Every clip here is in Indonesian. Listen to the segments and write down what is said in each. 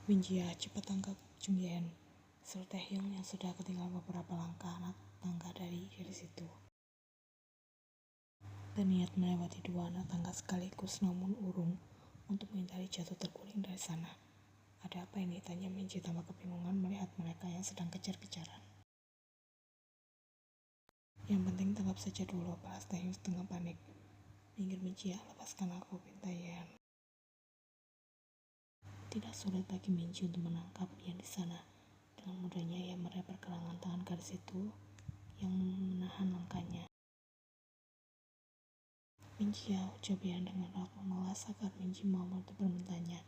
Minjia, cepat tangkap Jung Yen, seru Taehyung yang sudah ketinggalan beberapa langkah anak tangga dari situ. Berniat melewati dua anak tangga sekaligus namun urung untuk menghindari jatuh terguling dari sana. Ada apa ini? Tanya Minji tambah kebingungan melihat mereka yang sedang kejar-kejaran. Yang penting tangkap saja dulu, balas Taehyung setengah panik. Minggir Minji ya, lepaskan aku, pinta Yen. Tidak sulit bagi Minji untuk menangkap Yen di sana. Dengan mudahnya ia meraih pergelangan tangan gadis itu yang menahan langkahnya. Minji ya, ucap Yen dengan raut mengelas agar Minji mau untuk permintaannya.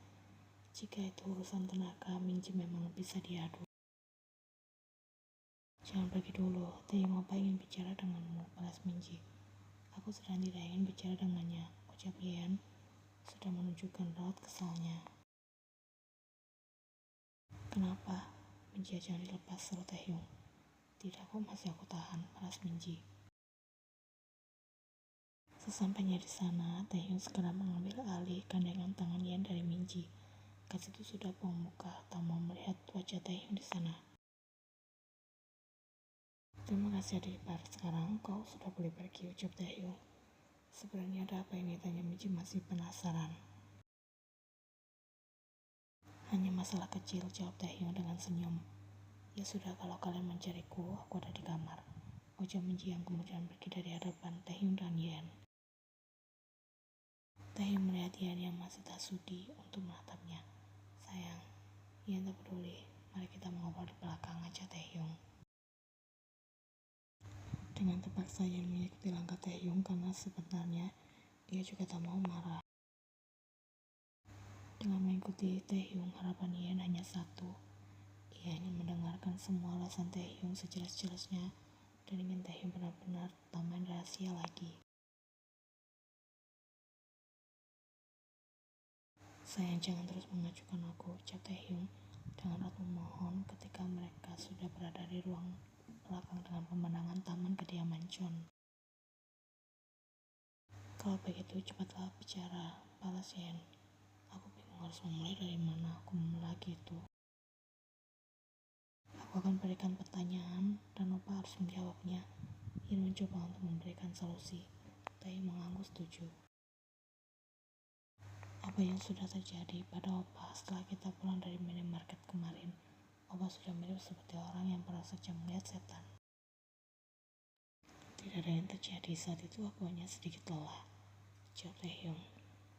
Jika itu urusan tenaga, Minji memang bisa diadu. Jangan pergi dulu, Taehyung apa ingin bicara denganmu, balas Minji. Aku sedang tidak ingin bicara dengannya, ucap Yen, sudah menunjukkan raut kesalnya. Kenapa? Minji, jangan dilepas, seru Taehyung. Tidak kok, masih aku tahan, balas Minji. Sesampainya di sana, Taehyung segera mengambil alih gandengan tangan Yen dari Minji. Gadis itu sudah buang muka, tak mau melihat wajah Taehyung di sana. Terima kasih adik-ipar, sekarang kau sudah boleh pergi, ucap Taehyung. Sebenarnya ada apa ini? Tanya Minji masih penasaran. Hanya masalah kecil, jawab Taehyung dengan senyum. Ya sudah, kalau kalian mencariku, aku ada di kamar, ucap Minji yang kemudian pergi dari hadapan Taehyung dan Yen. Taehyung melihat Yen yang masih tak sudi untuk menatapnya. Sayang, Yen tak peduli, mari kita mengobrol di belakang, aja Taehyung. Dengan terpaksa Yen mengikuti langkah Taehyung karena sebenarnya ia juga tak mau marah. Dengan mengikuti Taehyung, harapan Yen hanya satu. Ia ingin mendengarkan semua alasan Taehyung sejelas-jelasnya dan ingin Taehyung benar-benar tak main rahasia lagi. Sayang, jangan terus mengacukan aku, ucap Taehyung dengan raut memohon ketika mereka sudah berada di ruang belakang dengan pemandangan taman kediaman John. Kalau begitu cepatlah bicara, balas Yen. Aku bingung harus memulai dari mana, aku memulai gitu. Aku akan berikan pertanyaan dan Opa harus menjawabnya. Yen mencoba untuk memberikan solusi. Taehyung mengangguk setuju. Apa yang sudah terjadi pada Opa setelah kita pulang dari minimarket kemarin? Opa sudah mirip seperti orang yang baru saja melihat setan. Tidak ada yang terjadi, saat itu aku hanya sedikit lelah, jawab Taehyung.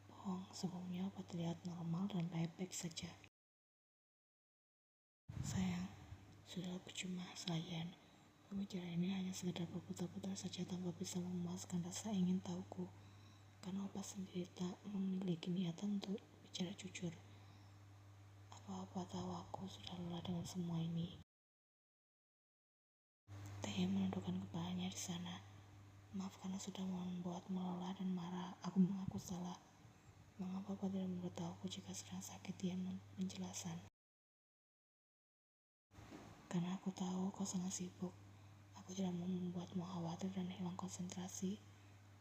Bohong, sebelumnya Opa terlihat normal dan baik-baik saja. Sayang, sudah percuma, Yen. Pembicaraan ini hanya sekedar berputar-putar saja tanpa bisa memuaskan rasa ingin tahuku. Karena Opa sendiri tak memiliki niatan untuk bicara jujur. Apa Opa tahu aku sudah lelah dengan semua ini? Taehyung menundukkan kepalanya di sana. Maaf karena sudah membuatmu lelah dan marah. Aku mengaku salah. Mengapa Opa tidak memberitahuku jika sedang sakit? Dia menjelaskan. Karena aku tahu kau sangat sibuk. Aku tidak mau membuatmu khawatir dan hilang konsentrasi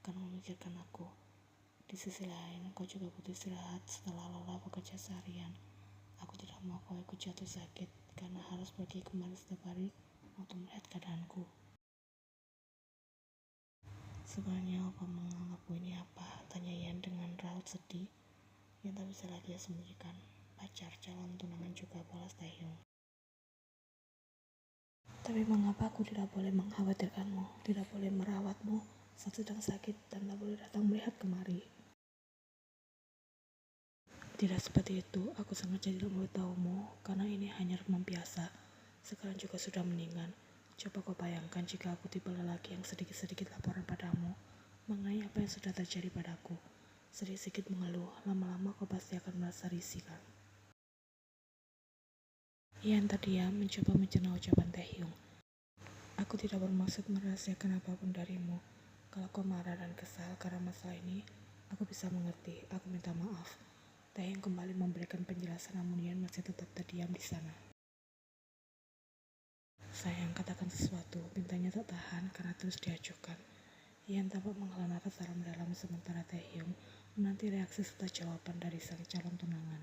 karena memikirkan aku. Di sisi lain, kau juga butuh istirahat setelah lelah bekerja seharian. Aku tidak mau kau ikut jatuh sakit karena harus pergi kemari setiap hari untuk melihat keadaanku. Sebenarnya Opa menganggapku ini apa? Tanya Yen dengan raut sedih yang tak bisa lagi sembunyikan. Pacar, calon tunangan juga, balas Taehyung. Tapi mengapa aku tidak boleh mengkhawatirkanmu, tidak boleh merawatmu saat sedang sakit, dan tak boleh datang melihat kemari? Tidak seperti itu, aku sengaja tidak memberitahumu karena ini hanya remang biasa. Sekarang juga sudah meninggal. Coba kau bayangkan jika aku tipe lelaki yang sedikit-sedikit laporan padamu mengenai apa yang sudah terjadi padaku. Sedikit-sedikit mengeluh, lama-lama kau pasti akan merasa risih kan? Yen terdiam mencoba mencerna ucapan Taehyung. Aku tidak bermaksud merahasiakan apapun darimu. Kalau kau marah dan kesal karena masalah ini, aku bisa mengerti. Aku minta maaf. Taehyung kembali memberikan penjelasan namun Yen masih tetap terdiam di sana. Sayang, katakan sesuatu, pintanya tak tahan karena terus diajukan. Yen tampak menghela nafas dalam-dalam sementara Taehyung menanti reaksi serta jawaban dari sang calon tunangan.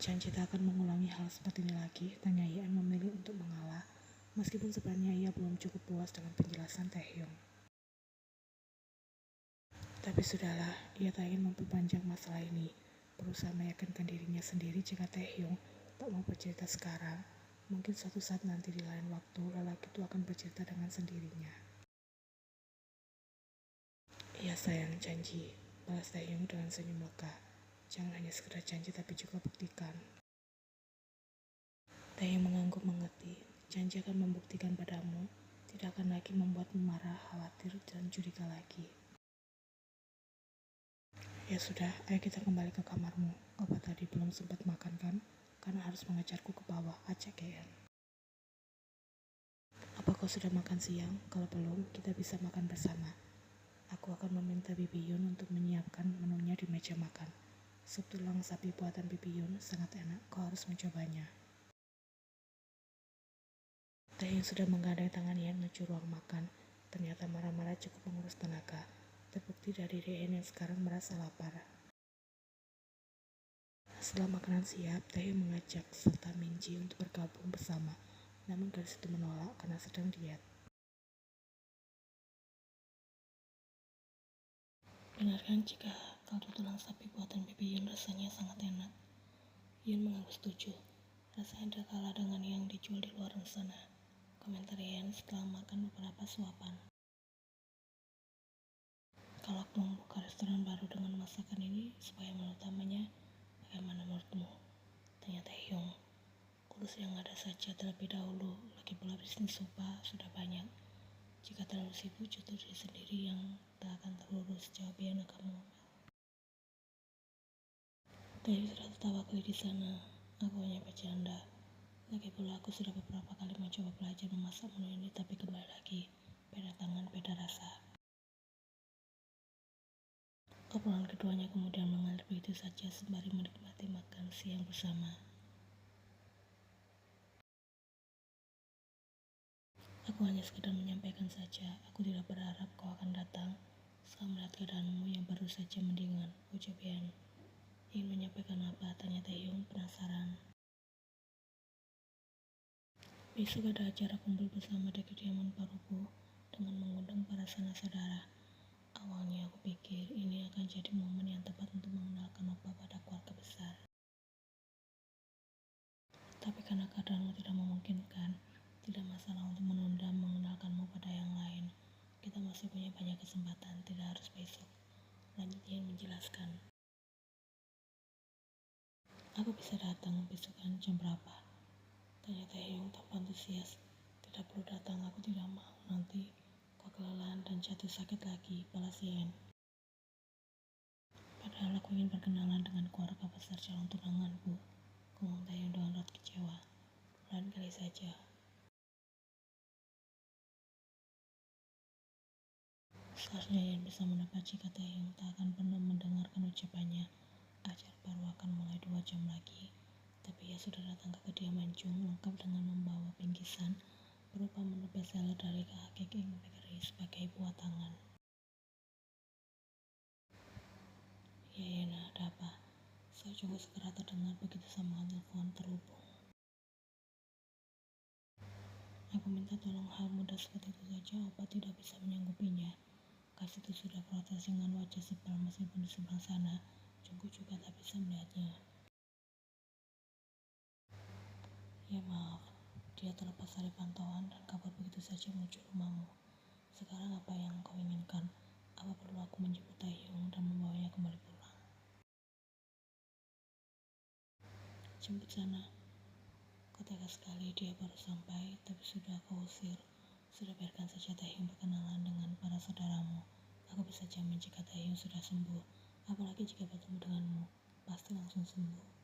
Janji tak akan mengulangi hal seperti ini lagi, tanya Yan memilih untuk mengalah, meskipun sebenarnya ia belum cukup puas dengan penjelasan Taehyung. Tapi sudahlah, ia tak ingin memperpanjang masalah ini, berusaha meyakinkan dirinya sendiri jika Taehyung tak mau bercerita sekarang. Mungkin suatu saat nanti di lain waktu, lelaki itu akan bercerita dengan sendirinya. Iya sayang, janji, balas Taehyung dengan senyum lega. Jangan hanya sekedar janji tapi juga buktikan. Taehyung mengangguk mengerti. Janji akan membuktikan padamu, tidak akan lagi membuatmu marah, khawatir, dan curiga lagi. Ya sudah, ayo kita kembali ke kamarmu. Opa tadi belum sempat makan kan? Karena harus mengejarku ke bawah, ajak Yan. Apa kau sudah makan siang? Kalau belum, kita bisa makan bersama. Aku akan meminta Bibi Yun untuk menyiapkan menunya di meja makan. Sup tulang sapi buatan Bibi Yun sangat enak, kau harus mencobanya. Taehyung sudah menggandeng tangan Yan menuju ruang makan. Ternyata marah-marah cukup mengurus tenaga. Terbukti dari Yan yang sekarang merasa lapar. Setelah makanan siap, Taehyung mengajak serta Minji untuk bergabung bersama. Namun gadis itu menolak karena sedang diet. Benar kan jika kaldu tulang sapi buatan Bibi Yun rasanya sangat enak? Yun mengaku setuju. Rasanya tidak kalah dengan yang dijual di luar sana. Komentar Yan setelah makan beberapa suapan. Kalau aku membuka restoran baru dengan masakan ini supaya menu utamanya, bagaimana menurutmu? Tanya Taehyung. Urus yang ada saja terlebih dahulu, lagi pula bisnis soba sudah banyak. Jika terlalu sibuk, justru diri sendiri yang tak akan terurus, jawab Yan agak mengomel. Taehyung sudah tertawa kali di sana. Aku hanya bercanda. Lagi pula aku sudah beberapa kali mencoba belajar memasak menu ini, tapi kembali lagi, beda tangan, beda rasa. Obrolan keduanya kemudian mengalir begitu saja sembari menikmati makan siang bersama. Aku hanya sekedar menyampaikan saja, aku tidak berharap kau akan datang. Setelah melihat keadaanmu yang baru saja mendingan, ucap Yan. Ingin menyampaikan apa? Tanya Taehyung penasaran. Besok ada acara kumpul bersama di kediaman paruku dengan mengundang para sanak saudara. Awalnya aku pikir ini akan jadi momen yang tepat untuk mengenalkan Opa pada keluarga besar. Tapi karena keadaanmu tidak memungkinkan, tidak masalah untuk menunda mengenalkanmu pada yang lain. Kita masih punya banyak kesempatan, tidak harus besok. Lanjut Yan menjelaskan. Aku bisa datang besok kan jam berapa? Tanya Taehyung tanpa antusias. Tidak perlu datang, aku tidak mau. Nanti kau kelelahan dan jatuh sakit lagi, balas Yan. Padahal aku ingin berkenalan dengan keluarga besar calon tunanganku, ngomong Taehyung dengan raut kecewa. Lain kali saja. Seharusnya Yan bisa menebak jika Taehyung tak akan pernah mendengarkan ucapannya. Acara baru akan mulai 2 jam lagi. Tapi ia sudah datang ke kediaman Jung lengkap dengan membawa bingkisan berupa menu bestseller dari Cake Bakery sebagai buah tangan. Ya Yana, ada apa? Saya Jungkook segera terdengar begitu sambungan telepon terhubung. Aku minta tolong hal mudah seperti itu saja, Opa tidak bisa menyanggupinya. Kasih itu sudah protes dengan wajah sebal meskipun di seberang sana, Jungkook juga tak bisa melihatnya. Ya maaf, dia terlepas dari pantauan dan kabur begitu saja menuju rumahmu. Sekarang apa yang kau inginkan? Apa perlu aku menjemput Taehyung dan membawanya kembali pulang? Jemput sana. Kau tega sekali, dia baru sampai, tapi sudah kau usir. Sudah biarkan saja Taehyung berkenalan dengan para saudaramu. Aku bisa jamin jika Taehyung sudah sembuh, apalagi jika bertemu denganmu, pasti langsung sembuh.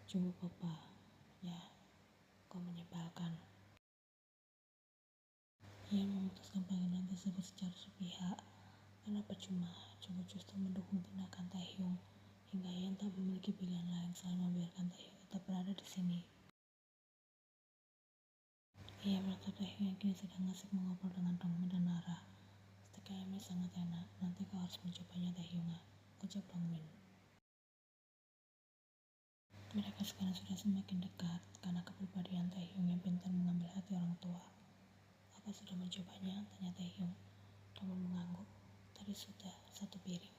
Jemput Papa, ya, kau menyebalkan. Ia memutuskan panggilan tersebut secara sepihak, karena percuma, Jungkook justru mendukung tindakan Taehyung, hingga Yan tak memiliki pilihan lain selain membiarkan Taehyung tetap berada di sini. Ia menatap Taehyung yang kini sedang asik mengobrol dengan Dongmin dan Nara. Steak ayamnya sangat enak, nanti kau harus mencobanya Taehyung, ucap Dongmin. Mereka sekarang sudah semakin dekat karena kepribadian Taehyung yang pintar mengambil hati orang tua. Apa sudah mencobanya? Tanya Taehyung. Namun mengangguk. Tadi sudah 1 piring.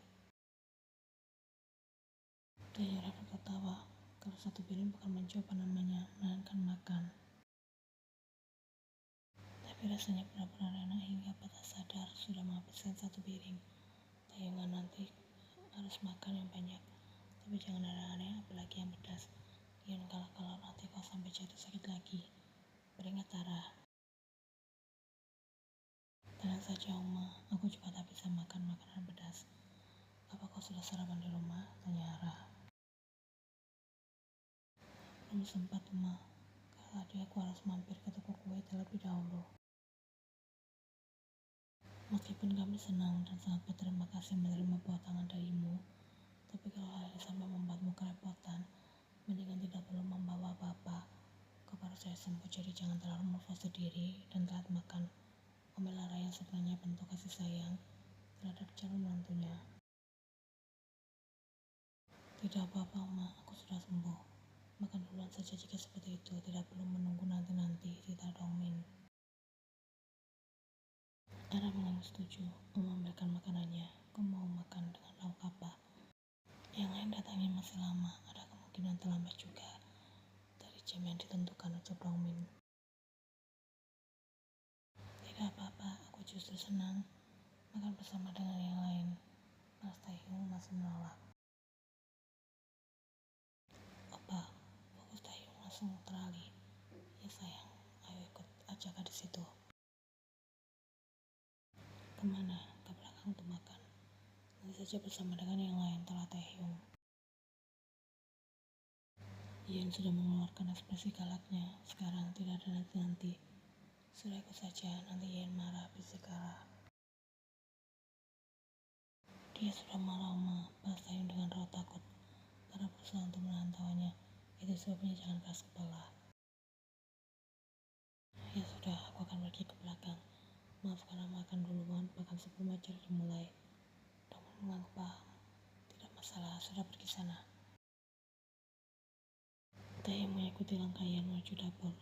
Taehyung tertawa. Kalau 1 piring bukan mencoba namanya, melainkan makan. Tapi rasanya benar-benar enak hingga tak sadar sudah menghabiskan 1 piring. Taehyung nanti harus makan yang banyak. Tapi jangan aneh-aneh, apalagi yang pedas. Yang kalau nanti kau sampai jatuh sakit lagi. Beringat Tara. Tenang saja Uma, aku juga tak bisa makan makanan pedas. Apa kau sudah sarapan di rumah? Tanya Ara. Belum sempat Uma, karena tadi aku harus mampir ke toko kue terlebih dahulu. Meskipun kami senang dan sangat berterima kasih menerima buah tangan darimu, tapi kalau hal ini sampai membuatmu kerepotan, mendingan tidak perlu membawa apa-apa. Kau baru saya sembuh, jadi jangan terlalu memforsir diri dan telat makan. Omel Lara yang sebenarnya bentuk kasih sayang terhadap calon menantunya. Tidak apa-apa Oma, aku sudah sembuh. Makan duluan saja jika seperti itu, tidak perlu menunggu nanti-nanti, Sita Dongmin. Ara mengangguk setuju. Oma ambilkan makanannya. Kau mau makan dengan lauk apa? Yang lain datangnya masih lama, ada kemungkinan terlambat juga. Dari jam yang ditentukan, ucap Dongmin. Tidak apa-apa, aku justru senang makan bersama dengan yang lain. Mas Taehyung masih menolak. Opa, fokus Taehyung langsung teralih. Ya sayang, ayo ikut ajak di situ. Kemana? Ke belakang untuk makan. Nanti saja bersama dengan yang lain, telah Taehyung. Ian sudah mengeluarkan ekspresi galaknya. Sekarang tidak ada nanti-nanti. Sudah ikut saja, nanti Ian marah, bisik Ara. Dia sudah marah Oma, balas Taehyung dengan raut takut. Ara berusaha untuk menahan tawanya. Itu sebabnya jangan keras kepala. Ya sudah, aku akan pergi ke belakang. Maaf karena makan duluan, bahkan sebelum acara dimulai. Namun mengangguk paham. Tidak masalah, sudah pergi sana. Taehyung mengikuti langkah Ian menuju dapur.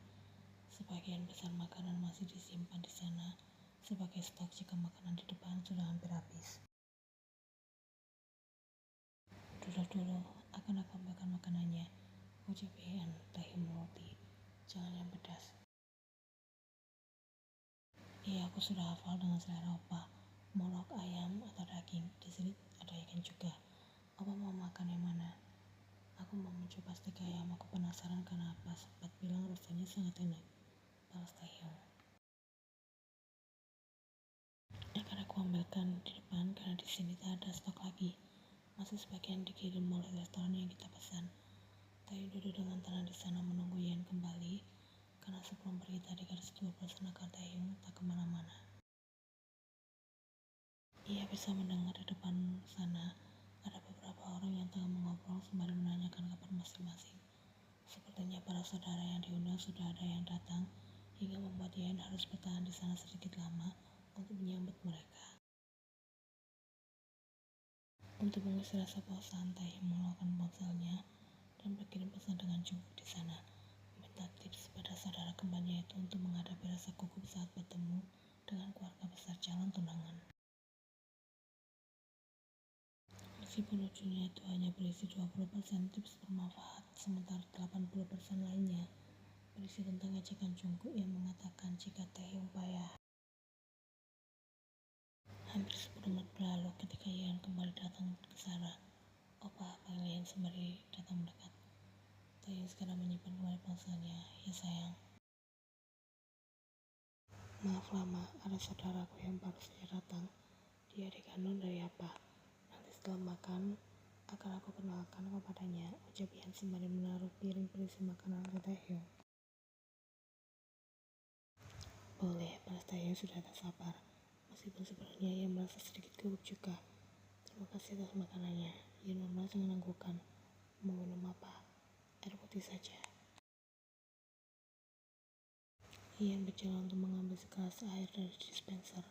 Sebagian besar makanan masih disimpan di sana sebagai stok jika makanan di depan sudah hampir habis. Duduk dulu, akan aku ambilkan makanannya. Ucap Ian. Taehyung menuruti. Jangan yang pedas. Iya, aku sudah hafal dengan selera Opa. Mau lauk ayam atau daging? Di sini ada ikan juga. Opa mau makan yang mana? Aku mau mencoba stik ayam. Aku penasaran karena apa sempat bilang rasanya sangat enak. Balas Taehyung. Akan aku ambilkan di depan karena di sini tak ada stok lagi. Masih sebagian dikirim oleh restoran yang kita pesan. Taehyung duduk dengan tenang di sana menunggu Ian kembali. Karena sebelum pergi tadi garis 12 agar Taehyung tak kemana-mana. Ia bisa mendengar di depan sana ada beberapa orang yang tengah mengobrol sembari menanyakan kabar masing-masing. Sepertinya para saudara yang diundang sudah ada yang datang hingga membuat Ian harus bertahan di sana sedikit lama untuk menyambut mereka. Untuk mengisi rasa bosan, Taehyung mengeluarkan ponselnya dan berkirim pesan dengan Jungkook di sana, meminta tips pada saudara kembarnya itu untuk menghadapi rasa gugup saat bertemu dengan keluarga besar calon tunangan. Meskipun ujungnya itu hanya berisi 20% tips bermanfaat, sementara 80% lainnya berisi tentang ejekan Jungkook yang mengatakan jika Taehyung payah. Hampir 10 menit berlalu ketika Ian kembali datang ke sana. Opa, panggil Ian sembari datang mendekat. Taehyung segera menyimpan kembali ponselnya. Ya sayang. Maaf lama, ada saudaraku yang baru saja datang. Dia adik kandung dari apa? Nanti setelah makan, akan aku kenalkan kepadanya, ucap Ian sembari menaruh piring berisi makanan ke Taehyung. Boleh, balas Taehyung sudah tak sabar. Meskipun sebenarnya ia merasa sedikit gugup juga. Terima kasih atas makanannya. Ian membalas dengan anggukan. Mau minum apa? Air putih saja. Ian berjalan untuk mengambil segelas air dari dispenser.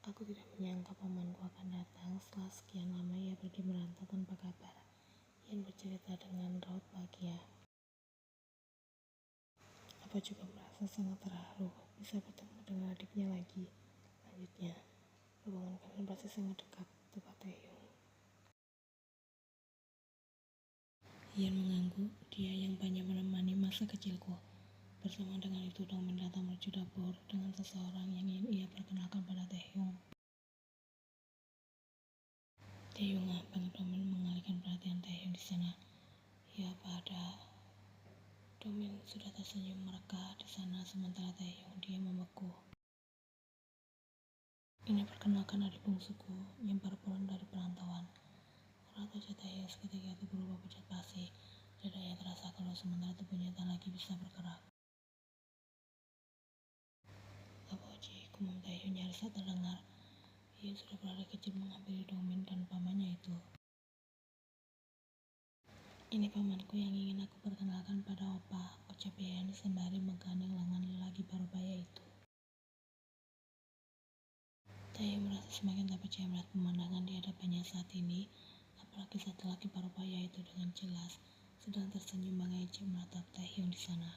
Aku tidak menyangka pamanku akan datang setelah sekian lama ia pergi merantau tanpa kabar. Ian bercerita dengan raut bahagia. Apa juga merasa sangat terharu bisa bertemu dengan adiknya lagi. Lanjutnya, hubungan kalian pasti sangat dekat, tepat Taehyung. Ian mengangguk, dia yang banyak menemani masa kecilku. Bersama dengan itu, Dongmin datang menuju dapur dengan seseorang yang ingin ia perkenalkan pada Taehyung. Taehyung Bang Dongmin mengalihkan perhatian Taehyung di sana. Ya, apa ada? Dongmin sudah tersenyum mereka di sana sementara Taehyung dia membeku. Ini perkenalkan adik bungsuku yang baru pulang dari perantauan. Raut wajah Taehyung seketika itu berubah pucat pasi. Dadanya terasa keluh sementara tubuhnya tak lagi bisa bergerak. Aboji, kumam Taehyung nyaris tak terdengar. Ia sudah berlari kecil menghampiri Dongmin dan pamannya itu. Ini pamanku yang ingin aku perkenalkan pada opa, ucap Ian sembari menggandeng lengan lelaki parubaya itu. Taehyung merasa semakin tak percaya melihat pemandangan di hadapannya saat ini, apalagi saat lelaki parubaya itu dengan jelas sedang tersenyum mengejek menatap Taehyung di sana.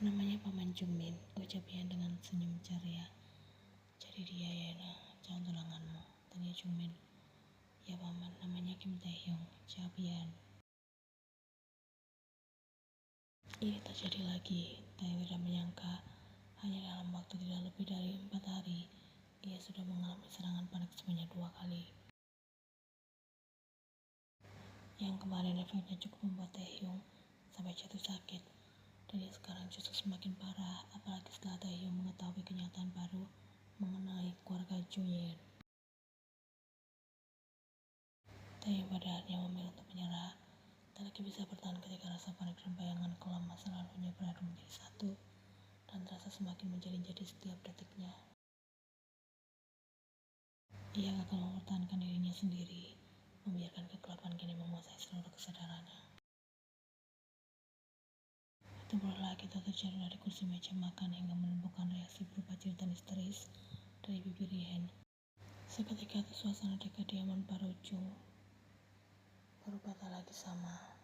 Namanya Paman Jungmin, ucap Ian dengan senyum ceria. Jadi dia ya, jangan tulanganmu, tanya Jungmin. Ya paman, namanya Kim Taehyung, jawab Ian. Ini terjadi lagi, Taehyung tidak menyangka. Hanya dalam waktu tidak lebih dari 4 hari, ia sudah mengalami serangan panik sebanyak 2 kali. Yang kemarin efeknya cukup membuat Taehyung sampai jatuh sakit, dan yang sekarang justru semakin parah, apalagi setelah Taehyung mengetahui kenyataan baru mengenai keluarga Jungyeon. Taehyung pada akhirnya memilih untuk menyerah, tak lagi bisa bertahan ketika rasa panik dan bayangan kelam masa lalunya beradu menjadi satu, dan terasa semakin menjadi-jadi setiap detiknya. Ia gagal mempertahankan dirinya sendiri, membiarkan kegelapan kini menguasai seluruh kesadarannya. Itu berulang lagi terjadi dari kursi meja makan hingga menimbulkan reaksi berupa jeritan histeris dari bibir Ian. Seketika itu suasana di kediaman Parujung berubah tak lagi sama.